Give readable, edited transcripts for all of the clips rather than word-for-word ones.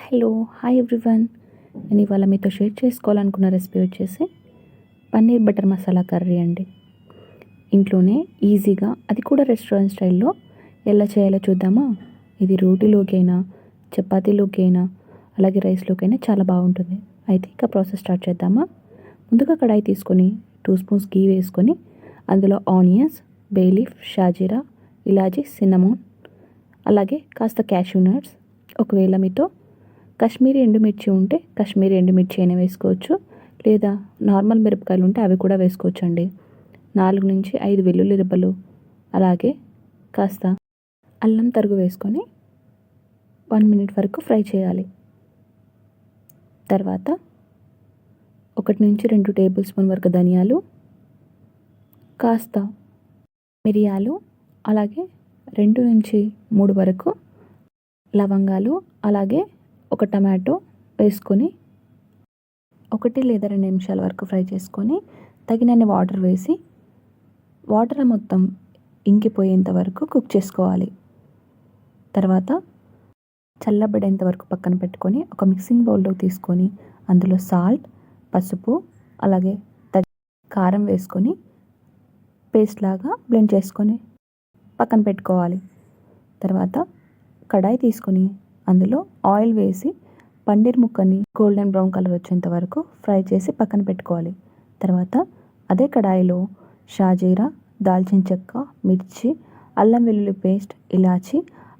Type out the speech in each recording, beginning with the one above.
Hello hi everyone. నేను ఇవాళ మీతో షేర్ చేసుకోవాలనుకున్న రెసిపీ వచ్చేసి పన్నీర్ బటర్ మసాలా కర్రీ అండి. ఇంట్లోనే ఈజీగా, అది కూడా రెస్టారెంట్ స్టైల్లో ఎలా చేయాలో చూద్దామా. ఇది రోటీలోకైనా, చపాతీలోకైనా, అలాగే రైస్లోకైనా చాలా బాగుంటుంది. అయితే ఇక ప్రాసెస్ స్టార్ట్ చేద్దామా. ముందుగా కడాయి తీసుకొని 2 స్పూన్స్ గీ వేసుకొని అందులో ఆనియన్స్, బే లీఫ్, షాజీరా, ఇలాచీ, సిన్నమోన్, అలాగే కాస్త క్యాష్యూ నట్స్, ఒకవేళ మీతో కాశ్మీరీ ఎండుమిర్చి ఉంటే కాశ్మీరీ ఎండుమిర్చి అయినా వేసుకోవచ్చు, లేదా నార్మల్ మిరపకాయలు ఉంటే అవి కూడా వేసుకోవచ్చు అండి. 4 నుంచి 5 వెల్లుల్లి రెబ్బలు, అలాగే కాస్త అల్లం తరుగు వేసుకొని 1 మినిట్ వరకు ఫ్రై చేయాలి. తర్వాత 1 నుంచి 2 టేబుల్ స్పూన్ వరకు ధనియాలు, కాస్త మిరియాలు, అలాగే 2 నుంచి 3 వరకు లవంగాలు, అలాగే 1 టమాటో వేసుకొని 1 లేదా 2 నిమిషాల వరకు ఫ్రై చేసుకొని తగినన్ని వాటర్ వేసి వాటర్ మొత్తం ఇంకిపోయేంత వరకు కుక్ చేసుకోవాలి. తర్వాత చల్లబడేంత వరకు పక్కన పెట్టుకొని ఒక మిక్సింగ్ బౌల్లో తీసుకొని అందులో సాల్ట్, పసుపు, అలాగే కారం వేసుకొని పేస్ట్ లాగా బ్లెండ్ చేసుకొని పక్కన పెట్టుకోవాలి. తర్వాత కడాయి తీసుకొని అందులో ఆయిల్ వేసి పన్నీర్ ముక్కని గోల్డెన్ బ్రౌన్ కలర్ వచ్చేంత వరకు ఫ్రై చేసి పక్కన పెట్టుకోవాలి. తర్వాత అదే కడాయిలో షాజీరా, దాల్చిన చెక్క, మిర్చి, అల్లం వెల్లుల్లి పేస్ట్, ఇలాచి,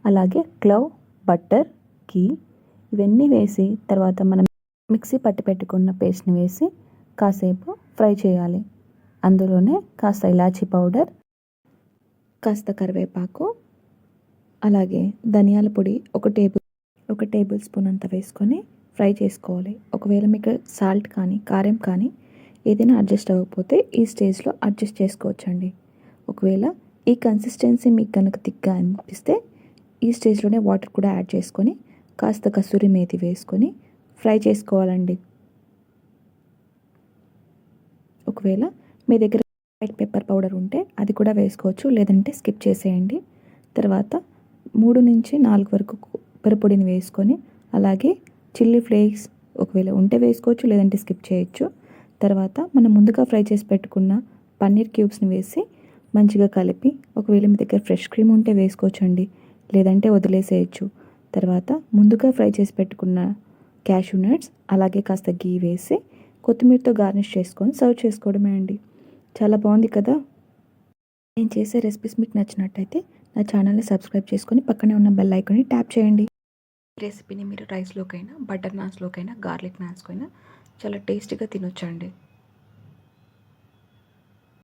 అలాగే క్లవ్, బటర్, ఘీ ఇవన్నీ వేసి తర్వాత మనం మిక్సీ పట్టి పెట్టుకున్న పేస్ట్ని వేసి కాసేపు ఫ్రై చేయాలి. అందులోనే కాస్త ఇలాచీ పౌడర్, కాస్త కరివేపాకు, అలాగే ధనియాల పొడి ఒక టేబుల్ స్పూన్ అంత వేసుకొని ఫ్రై చేసుకోవాలి. ఒకవేళ మీకు సాల్ట్ కానీ కారం కానీ ఏదైనా అడ్జస్ట్ అవ్వకపోతే ఈ స్టేజ్లో అడ్జస్ట్ చేసుకోవచ్చండి. ఒకవేళ ఈ కన్సిస్టెన్సీ మీకు కనుక థిక్గా అనిపిస్తే ఈ స్టేజ్లోనే వాటర్ కూడా యాడ్ చేసుకొని కాస్త కసూరి మేతి వేసుకొని ఫ్రై చేసుకోవాలండి. ఒకవేళ మీ దగ్గర వైట్ పెప్పర్ పౌడర్ ఉంటే అది కూడా వేసుకోవచ్చు, లేదంటే స్కిప్ చేసేయండి. తర్వాత 3 నుంచి 4 వరకు పెరుపొడిని వేసుకొని, అలాగే చిల్లీ ఫ్లేక్స్ ఒకవేళ ఉంటే వేసుకోవచ్చు, లేదంటే స్కిప్ చేయొచ్చు. తర్వాత మనం ముందుగా ఫ్రై చేసి పెట్టుకున్న పన్నీర్ క్యూబ్స్ని వేసి మంచిగా కలిపి, ఒకవేళ మీ దగ్గర ఫ్రెష్ క్రీమ్ ఉంటే వేసుకోవచ్చు అండి, లేదంటే వదిలేసేయచ్చు. తర్వాత ముందుగా ఫ్రై చేసి పెట్టుకున్న క్యాష్యూ నట్స్, అలాగే కాస్త గీ వేసి కొత్తిమీరతో గార్నిష్ చేసుకొని సర్వ్ చేసుకోవడమే అండి. చాలా బాగుంది కదా. నేను చేసే రెసిపీస్ మీకు నచ్చినట్టయితే నా ఛానల్ని సబ్స్క్రైబ్ చేసుకొని పక్కనే ఉన్న బెల్ ఐకాన్ని ట్యాప్ చేయండి. ఈ రెసిపీని మీరు రైస్లోకైనా, బటర్ నాన్స్లోకైనా, గార్లిక్ నాన్స్కైనా చాలా టేస్టీగా తినొచ్చండి.